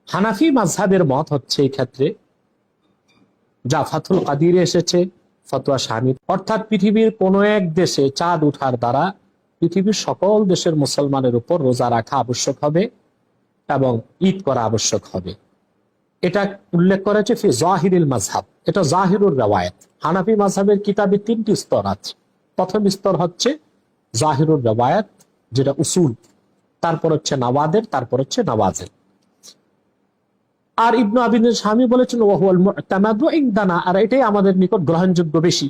হানাফি মাযহাবের মত হচ্ছে এই ক্ষেত্রে যা ফাথুল কাদিরে এসেছে, ফতোয়া শামির, অর্থাৎ পৃথিবীর কোন এক দেশে চাঁদ উঠার দ্বারা পৃথিবীর সকল দেশের মুসলমানের উপর রোজা রাখা আবশ্যক হবে এবং ঈদ করা আবশ্যক হবে। এটা উল্লেখ করেছে ফি জাহিরুল মাযহাব, এটা জাহিরুর রওয়ায়াত। হানাফি মাযহাবের কিতাবে তিনটি স্তর আছে। প্রথম স্তর হচ্ছে জাহিরুর রওয়ায়াত, যেটা উসুল, তারপর হচ্ছে নাওয়াদের, তারপর হচ্ছে নওয়াজিল। আর ইবনু আবিদ শামি বলেছেন ওয়াহুয়াল মুতামাদু ইনদানা, আর এটাই আমাদের নিকট গ্রহণযোগ্য বেশি।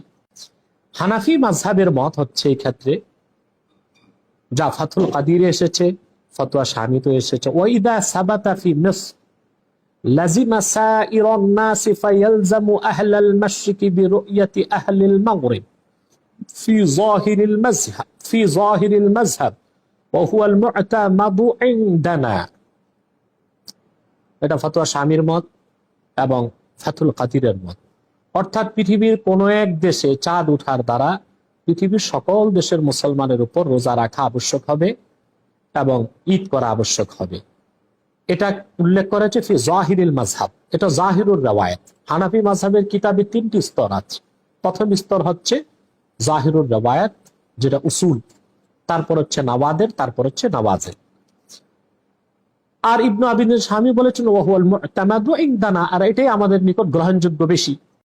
হানাফি মাযহাবের মত হচ্ছে এই ক্ষেত্রে যা ফাথুল কাদিরে এসেছে, ফতোয়া শামিতে এসেছে, ওয়াইদা সাবাতা ফি মিসর লাজিমা সাইরান নাস ফায়ালজামু আহলাল মাশরিকি বিরুয়াতি আহলিল মাগরিব ফি যাহিরিল মাযহাব ওয়া হুয়াল মুতামাদু ইনদানা। এটা ফতোয়া শামির মত এবং ফাথুল কাদিরের মত। অর্থাৎ পৃথিবীর কোন এক দেশে চাঁদ উঠার দ্বারা পৃথিবীর সকল দেশের মুসলমানের উপর রোজা রাখা আবশ্যক হবে এবং ঈদ করা আবশ্যক হবে। এটা উল্লেখ করেছে ফি জাহিরুল মাযহাব, এটা জাহিরুর রওয়ায়াত। হানাফি মাযহাবের কিতাবে তিনটি স্তর আছে। প্রথম স্তর হচ্ছে জাহিরুর রওয়ায়াত, যেটা উসুল, তারপর হচ্ছে নওয়াদের, তারপর হচ্ছে নওয়াজিল। আর ইবনু আবিদ শামি বলেছেন ওয়াহুয়াল মুতামাদু ইনদানা, আর এটাই আমাদের নিকট গ্রহণযোগ্য বেশি।